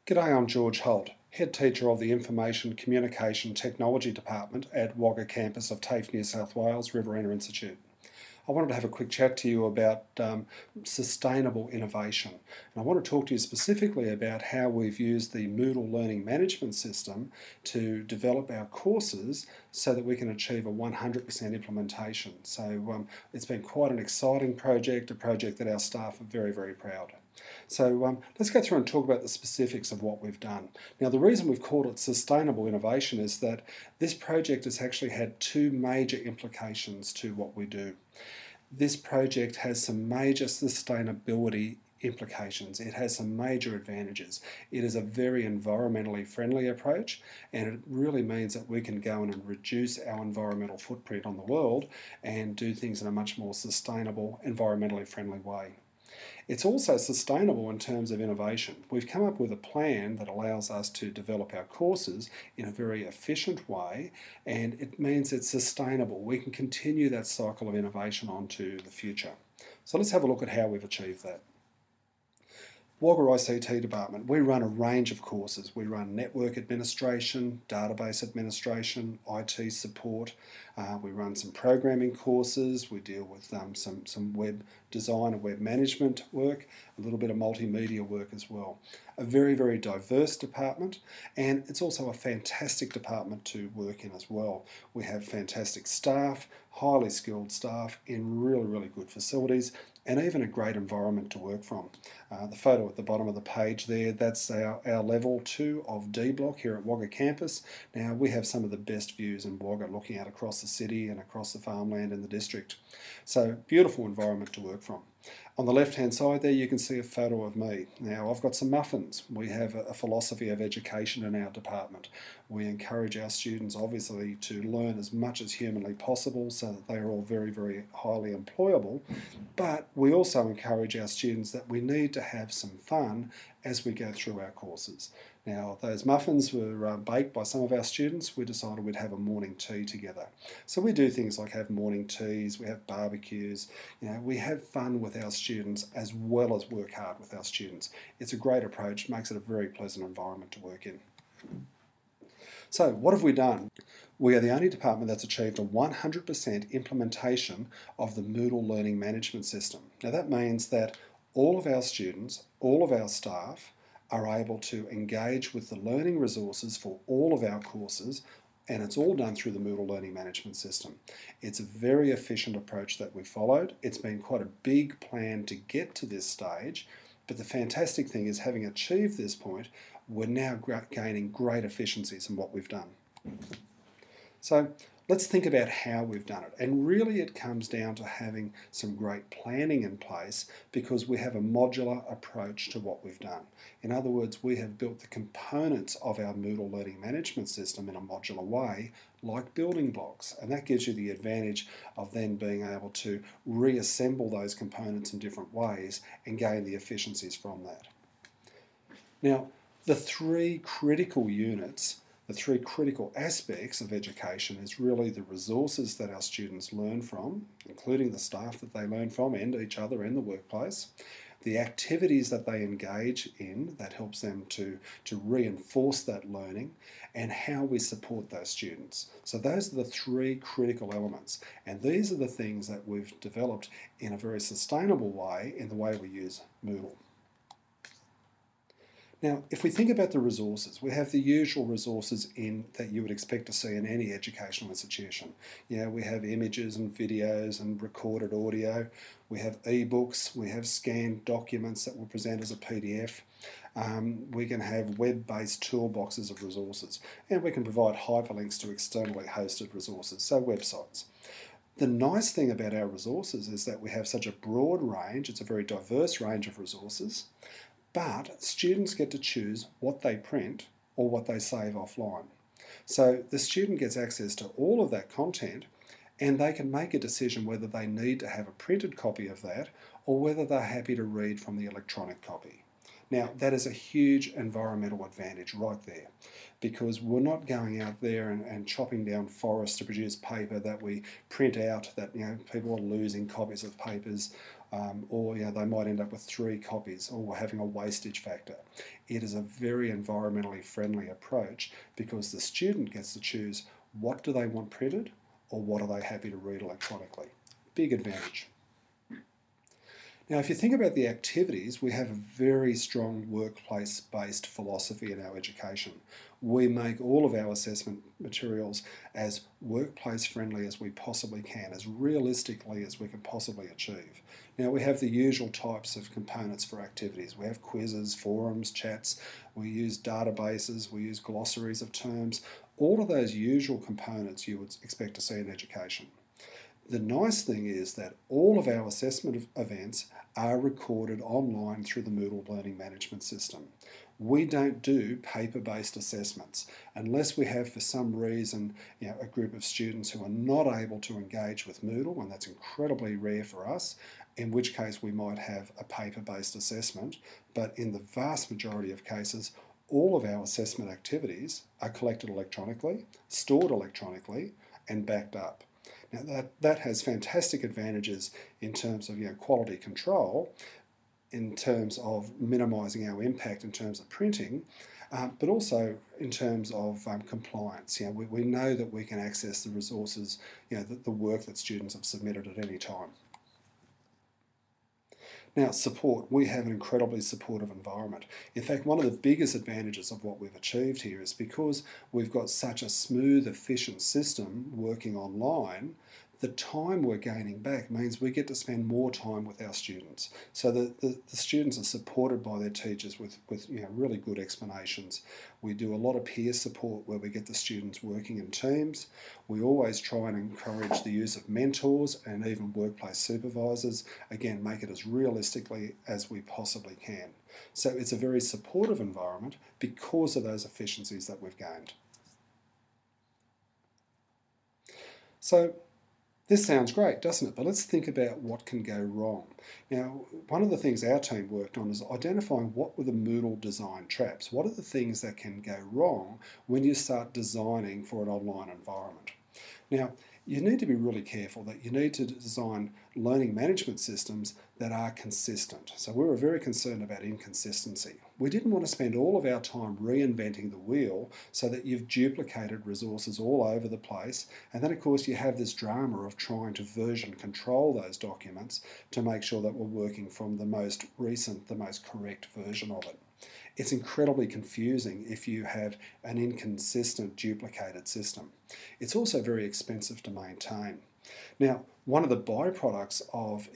G'day, I'm George Holt, Head Teacher of the Information Communication Technology Department at Wagga campus of TAFE New South Wales Riverina Institute. I wanted to have a quick chat to you about sustainable innovation. And I want to talk to you specifically about how we've used the Moodle learning management system to develop our courses so that we can achieve a 100% implementation. So it's been quite an exciting project, a project that our staff are very, very proud of. So let's go through and talk about the specifics of what we've done. Now, the reason we've called it sustainable innovation is that this project has actually had two major implications to what we do. This project has some major sustainability implications. It has some major advantages. It is a very environmentally friendly approach, and it really means that we can go in and reduce our environmental footprint on the world and do things in a much more sustainable, environmentally friendly way. It's also sustainable in terms of innovation. We've come up with a plan that allows us to develop our courses in a very efficient way, and it means it's sustainable. We can continue that cycle of innovation on to the future. So let's have a look at how we've achieved that. Wagga ICT department, we run a range of courses. We run network administration, database administration, IT support. We run some programming courses. We deal with some web design and web management work, a little bit of multimedia work as well. A very, very diverse department, and it's also a fantastic department to work in as well. We have fantastic staff, highly skilled staff in really, really good facilities, and even a great environment to work from. The photo at the bottom of the page there, that's our level 2 of D block here at Wagga campus. Now, we have some of the best views in Wagga, looking out across the city and across the farmland in the district. So, beautiful environment to work from. On the left-hand side there, you can see a photo of me. Now, I've got some muffins. We have a philosophy of education in our department. We encourage our students, obviously, to learn as much as humanly possible so that they are all very, very highly employable. But we also encourage our students that we need to have some fun as we go through our courses. Now, those muffins were baked by some of our students. We decided we'd have a morning tea together. So we do things like have morning teas, we have barbecues, we have fun with our students as well as work hard with our students. It's a great approach, makes it a very pleasant environment to work in. So what have we done? We are the only department that's achieved a 100% implementation of the Moodle learning management system. Now that means that all of our students, all of our staff are able to engage with the learning resources for all of our courses, and it's all done through the Moodle learning management system. It's a very efficient approach that we followed. It's been quite a big plan to get to this stage, but the fantastic thing is, having achieved this point, we're now gaining great efficiencies in what we've done. So let's think about how we've done it. And really it comes down to having some great planning in place, because we have a modular approach to what we've done. In other words, we have built the components of our Moodle learning management system in a modular way, like building blocks. And that gives you the advantage of then being able to reassemble those components in different ways and gain the efficiencies from that. Now, the three critical units, the three critical aspects of education is really the resources that our students learn from, including the staff that they learn from and each other in the workplace, the activities that they engage in that helps them to reinforce that learning, and how we support those students. So those are the three critical elements, and these are the things that we've developed in a very sustainable way in the way we use Moodle. Now, if we think about the resources, we have the usual resources that you would expect to see in any educational institution. We have images and videos and recorded audio. We have ebooks. We have scanned documents that will present as a PDF. We can have web-based toolboxes of resources, and we can provide hyperlinks to externally hosted resources, so websites. The nice thing about our resources is that we have such a broad range. It's a very diverse range of resources. But students get to choose what they print or what they save offline. So the student gets access to all of that content, and they can make a decision whether they need to have a printed copy of that or whether they're happy to read from the electronic copy. Now, that is a huge environmental advantage right there, because we're not going out there and chopping down forests to produce paper that we print out, that people are losing copies of papers or they might end up with 3 copies or having a wastage factor. It is a very environmentally friendly approach because the student gets to choose what do they want printed or what are they happy to read electronically. Big advantage. Now, if you think about the activities, we have a very strong workplace-based philosophy in our education. We make all of our assessment materials as workplace-friendly as we possibly can, as realistically as we can possibly achieve. Now, we have the usual types of components for activities. We have quizzes, forums, chats, we use databases, we use glossaries of terms, all of those usual components you would expect to see in education. The nice thing is that all of our assessment events are recorded online through the Moodle Learning Management System. We don't do paper-based assessments unless we have, for some reason, a group of students who are not able to engage with Moodle, and that's incredibly rare for us, in which case we might have a paper-based assessment. But in the vast majority of cases, all of our assessment activities are collected electronically, stored electronically, and backed up. Now that has fantastic advantages in terms of quality control, in terms of minimising our impact in terms of printing, but also in terms of compliance. We know that we can access the resources, the work that students have submitted at any time. Now, support. We have an incredibly supportive environment. In fact, one of the biggest advantages of what we've achieved here is because we've got such a smooth, efficient system working online, the time we're gaining back means we get to spend more time with our students. So the students are supported by their teachers with really good explanations. We do a lot of peer support where we get the students working in teams. We always try and encourage the use of mentors and even workplace supervisors. Again, make it as realistically as we possibly can. So it's a very supportive environment because of those efficiencies that we've gained. So this sounds great, doesn't it? But let's think about what can go wrong. Now, one of the things our team worked on is identifying what were the Moodle design traps. What are the things that can go wrong when you start designing for an online environment? Now, you need to be really careful that you need to design learning management systems that are consistent. So we were very concerned about inconsistency. We didn't want to spend all of our time reinventing the wheel so that you've duplicated resources all over the place, and then of course you have this drama of trying to version control those documents to make sure that we're working from the most recent, the most correct version of it. It's incredibly confusing if you have an inconsistent, duplicated system. It's also very expensive to maintain. Now, one of the byproducts of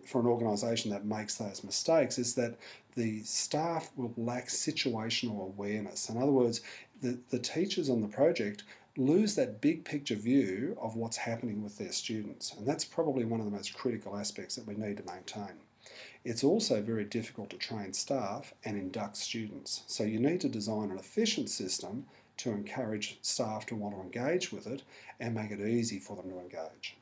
for an organisation that makes those mistakes is that the staff will lack situational awareness. In other words, the teachers on the project lose that big picture view of what's happening with their students, and that's probably one of the most critical aspects that we need to maintain. It's also very difficult to train staff and induct students. So you need to design an efficient system to encourage staff to want to engage with it and make it easy for them to engage.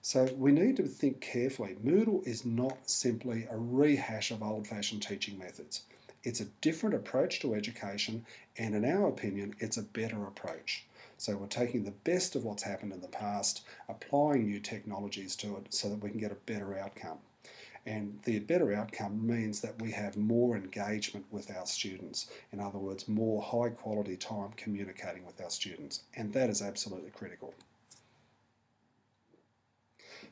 So we need to think carefully. Moodle is not simply a rehash of old-fashioned teaching methods. It's a different approach to education, and in our opinion, it's a better approach. So we're taking the best of what's happened in the past, applying new technologies to it so that we can get a better outcome. And the better outcome means that we have more engagement with our students. In other words, more high quality time communicating with our students. And that is absolutely critical.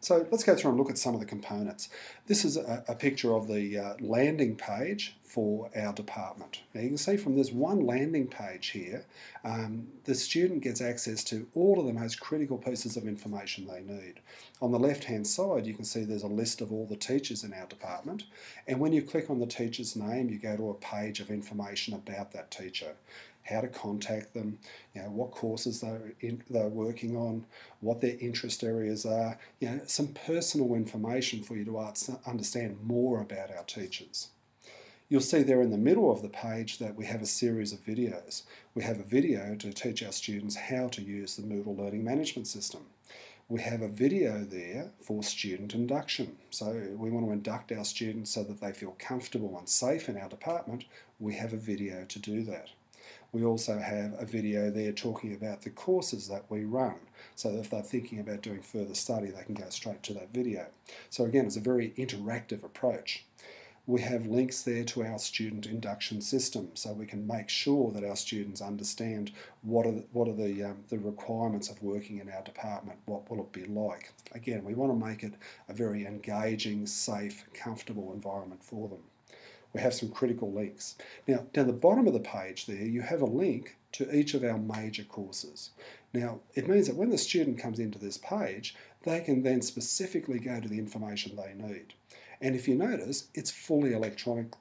So let's go through and look at some of the components. This is a picture of the landing page for our department. Now you can see from this one landing page here, the student gets access to all of the most critical pieces of information they need. On the left-hand side, you can see there's a list of all the teachers in our department, and when you click on the teacher's name, you go to a page of information about that teacher. How to contact them, what courses they're working on, what their interest areas are, some personal information for you to understand more about our teachers. You'll see there in the middle of the page that we have a series of videos. We have a video to teach our students how to use the Moodle Learning Management System. We have a video there for student induction. So we want to induct our students so that they feel comfortable and safe in our department. We have a video to do that. We also have a video there talking about the courses that we run, so that if they're thinking about doing further study, they can go straight to that video. So again, it's a very interactive approach. We have links there to our student induction system, so we can make sure that our students understand what are the requirements of working in our department, what will it be like. Again, we want to make it a very engaging, safe, comfortable environment for them. We have some critical links. Now, down the bottom of the page there, you have a link to each of our major courses. Now, it means that when the student comes into this page, they can then specifically go to the information they need. And if you notice, it's fully electronic.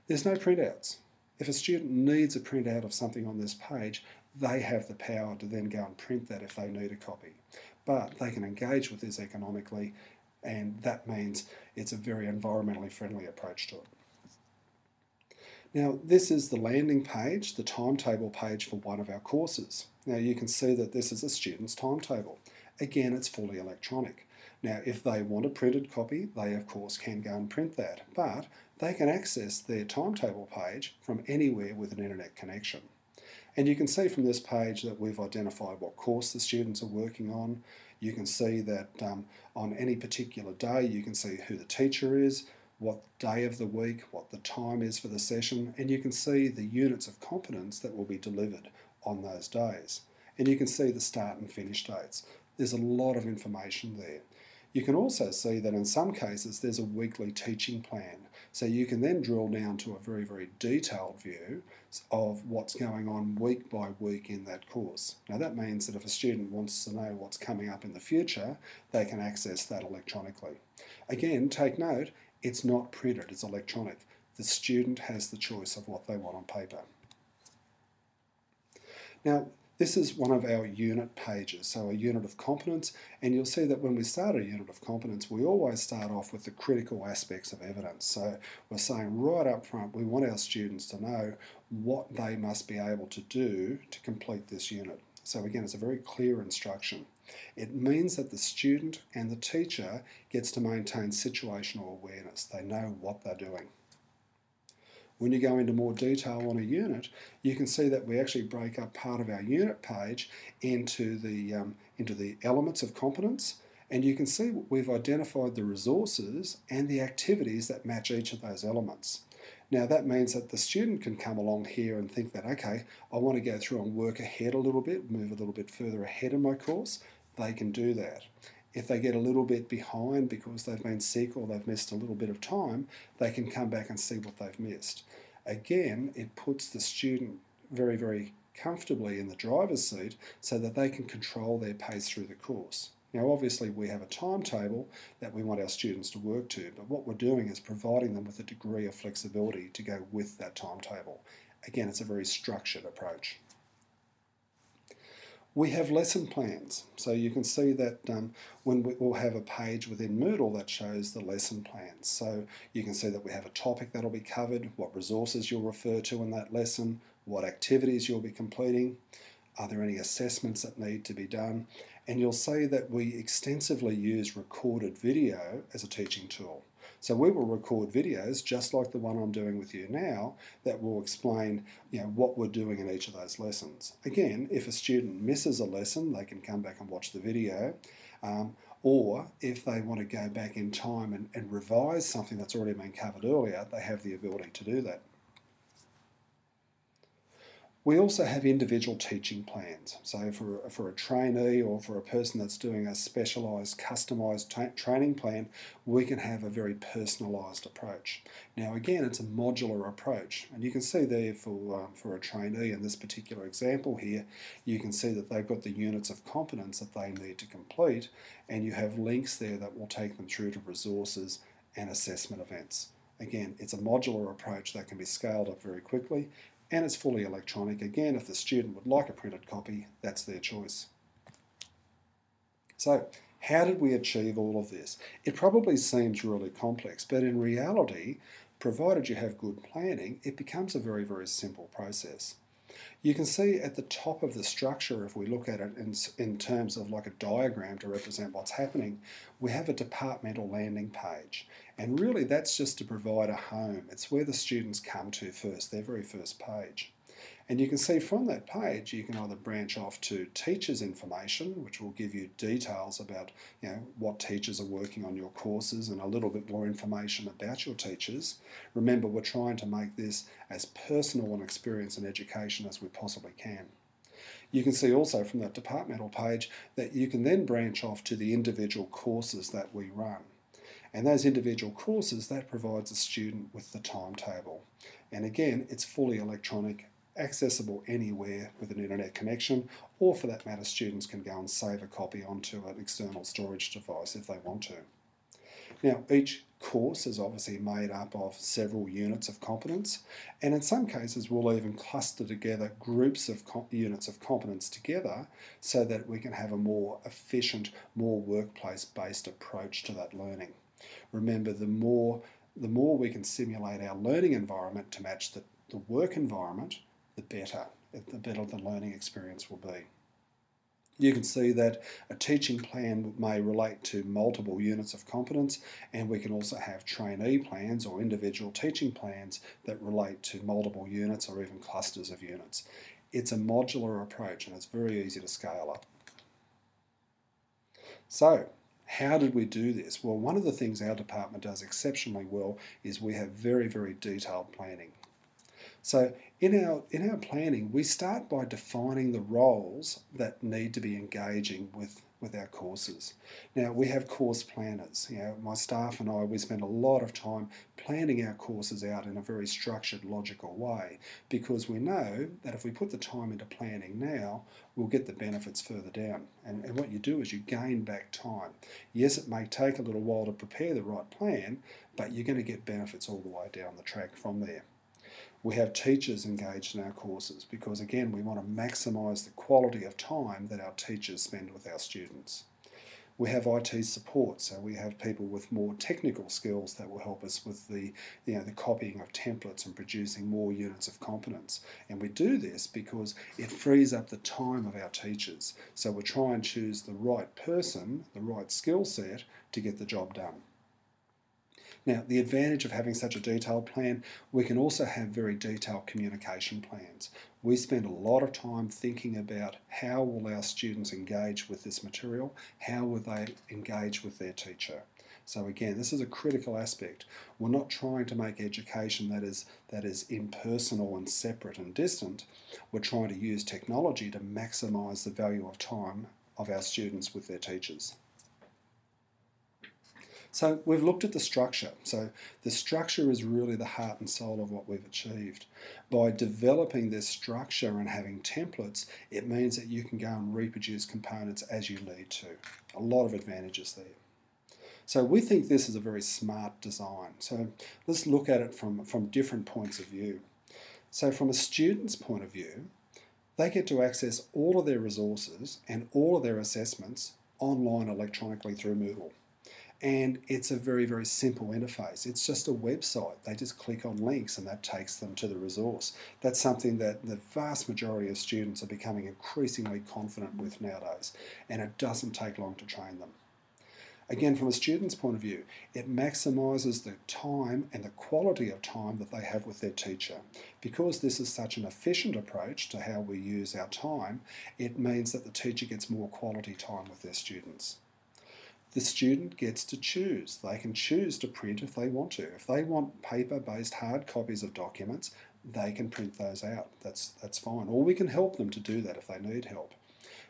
There's no printouts. If a student needs a printout of something on this page, they have the power to then go and print that if they need a copy. But they can engage with this economically, and that means it's a very environmentally friendly approach to it. Now, this is the landing page, the timetable page for one of our courses. Now, you can see that this is a student's timetable. Again, it's fully electronic. Now, if they want a printed copy, they of course can go and print that, but they can access their timetable page from anywhere with an internet connection. And you can see from this page that we've identified what course the students are working on. You can see that on any particular day, you can see who the teacher is, what day of the week, what the time is for the session, and you can see the units of competence that will be delivered on those days. And you can see the start and finish dates. There's a lot of information there. You can also see that in some cases there's a weekly teaching plan. So you can then drill down to a very, very detailed view of what's going on week by week in that course. Now that means that if a student wants to know what's coming up in the future, they can access that electronically. Again, take note, it's not printed, it's electronic. The student has the choice of what they want on paper. Now, this is one of our unit pages, so a unit of competence, and you'll see that when we start a unit of competence, we always start off with the critical aspects of evidence. So we're saying right up front, we want our students to know what they must be able to do to complete this unit. So again, it's a very clear instruction. It means that the student and the teacher gets to maintain situational awareness. They know what they're doing. When you go into more detail on a unit, you can see that we actually break up part of our unit page into the elements of competence, and you can see we've identified the resources and the activities that match each of those elements. Now that means that the student can come along here and think that, okay, I want to go through and work ahead a little bit, move a little bit further ahead in my course. They can do that. If they get a little bit behind because they've been sick or they've missed a little bit of time, they can come back and see what they've missed. Again, it puts the student very, very comfortably in the driver's seat so that they can control their pace through the course. Now obviously we have a timetable that we want our students to work to, but what we're doing is providing them with a degree of flexibility to go with that timetable. Again, it's a very structured approach. We have lesson plans, so you can see that we'll have a page within Moodle that shows the lesson plans. So you can see that we have a topic that'll be covered, what resources you'll refer to in that lesson, what activities you'll be completing, are there any assessments that need to be done, and you'll see that we extensively use recorded video as a teaching tool. So we will record videos just like the one I'm doing with you now that will explain what we're doing in each of those lessons. Again, if a student misses a lesson, they can come back and watch the video, or if they want to go back in time and revise something that's already been covered earlier, they have the ability to do that. We also have individual teaching plans. So for a trainee or for a person that's doing a specialised, customised training plan, we can have a very personalised approach. Now again, it's a modular approach, and you can see there for a trainee in this particular example here, you can see that they've got the units of competence that they need to complete, and you have links there that will take them through to resources and assessment events. Again, it's a modular approach that can be scaled up very quickly, and it's fully electronic. Again, if the student would like a printed copy, that's their choice. So, how did we achieve all of this? It probably seems really complex, but in reality, provided you have good planning, it becomes a very, very simple process. You can see at the top of the structure, if we look at it in terms of like a diagram to represent what's happening, we have a departmental landing page. And really that's just to provide a home. It's where the students come to first, their very first page. And you can see from that page, you can either branch off to teachers' information, which will give you details about what teachers are working on your courses and a little bit more information about your teachers. Remember, we're trying to make this as personal an experience in education as we possibly can. You can see also from that departmental page that you can then branch off to the individual courses that we run. And those individual courses, that provides a student with the timetable. And again, it's fully electronic, accessible anywhere with an internet connection, or for that matter, students can go and save a copy onto an external storage device if they want to. Now, each course is obviously made up of several units of competence, and in some cases we'll even cluster together groups of units of competence together so that we can have a more efficient, more workplace-based approach to that learning. Remember, the more we can simulate our learning environment to match the work environment, the better the learning experience will be. You can see that a teaching plan may relate to multiple units of competence, and we can also have trainee plans or individual teaching plans that relate to multiple units or even clusters of units. It's a modular approach and it's very easy to scale up. So, how did we do this? Well, one of the things our department does exceptionally well is we have very, very detailed planning. So in our planning, we start by defining the roles that need to be engaging with our courses. Now, we have course planners. My staff and I, we spend a lot of time planning our courses out in a very structured, logical way, because we know that if we put the time into planning now, we'll get the benefits further down. And what you do is you gain back time. Yes, it may take a little while to prepare the right plan, but you're going to get benefits all the way down the track from there. We have teachers engaged in our courses because, again, we want to maximise the quality of time that our teachers spend with our students. We have IT support, so we have people with more technical skills that will help us with the copying of templates and producing more units of competence. And we do this because it frees up the time of our teachers. So we try and choose the right person, the right skill set to get the job done. Now, the advantage of having such a detailed plan, we can also have very detailed communication plans. We spend a lot of time thinking about how will our students engage with this material, how will they engage with their teacher. So again, this is a critical aspect. We're not trying to make education that is impersonal and separate and distant. We're trying to use technology to maximise the value of time of our students with their teachers. So we've looked at the structure. So the structure is really the heart and soul of what we've achieved. By developing this structure and having templates, it means that you can go and reproduce components as you need to. A lot of advantages there. So we think this is a very smart design. So let's look at it from different points of view. So from a student's point of view, they get to access all of their resources and all of their assessments online electronically through Moodle. And it's a very, very simple interface. It's just a website. They just click on links and that takes them to the resource. That's something that the vast majority of students are becoming increasingly confident with nowadays, and it doesn't take long to train them. Again, from a student's point of view, it maximises the time and the quality of time that they have with their teacher. Because this is such an efficient approach to how we use our time, it means that the teacher gets more quality time with their students. The student gets to choose. They can choose to print if they want to. If they want paper-based hard copies of documents, they can print those out. That's fine. Or we can help them to do that if they need help.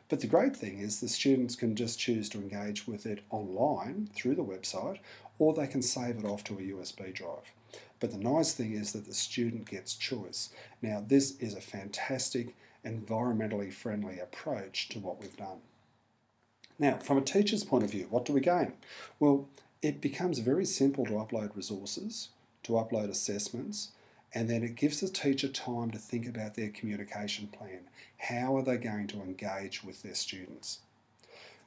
But the great thing is the students can just choose to engage with it online through the website, or they can save it off to a USB drive. But the nice thing is that the student gets choice. Now, this is a fantastic, environmentally friendly approach to what we've done. Now, from a teacher's point of view, what do we gain? Well, it becomes very simple to upload resources, to upload assessments, and then it gives the teacher time to think about their communication plan. How are they going to engage with their students?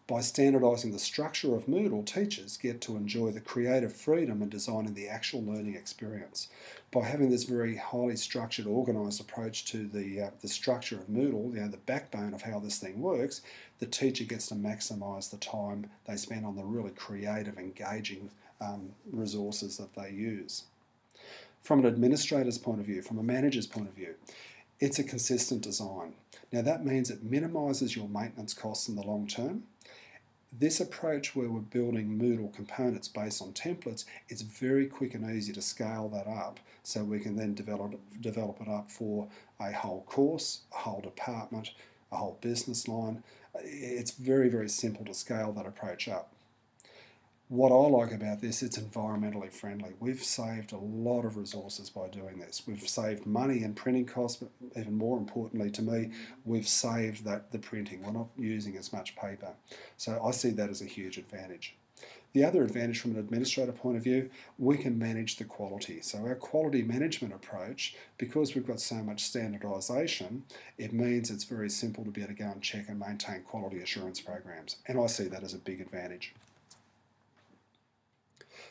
By standardising the structure of Moodle, teachers get to enjoy the creative freedom in designing the actual learning experience. By having this very highly structured, organised approach to the structure of Moodle, the backbone of how this thing works, the teacher gets to maximise the time they spend on the really creative, engaging resources that they use. From an administrator's point of view, from a manager's point of view, It's a consistent design. Now that means it minimises your maintenance costs in the long term. This approach where we're building Moodle components based on templates, it's very quick and easy to scale that up so we can then develop it up for a whole course, a whole department, a whole business line. It's very, very simple to scale that approach up. What I like about this, it's environmentally friendly. We've saved a lot of resources by doing this. We've saved money and printing costs, but even more importantly to me, we've saved the printing. We're not using as much paper. So I see that as a huge advantage. The other advantage from an administrator point of view, we can manage the quality. So our quality management approach, because we've got so much standardisation, it means it's very simple to be able to go and check and maintain quality assurance programs. And I see that as a big advantage.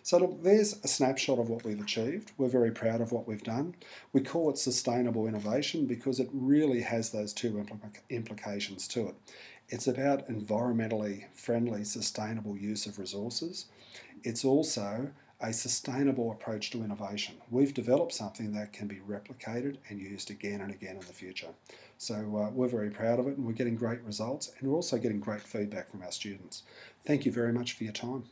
So look, there's a snapshot of what we've achieved. We're very proud of what we've done. We call it sustainable innovation because it really has those two implications to it. It's about environmentally friendly, sustainable use of resources. It's also a sustainable approach to innovation. We've developed something that can be replicated and used again and again in the future. So we're very proud of it, and we're getting great results, and we're also getting great feedback from our students. Thank you very much for your time.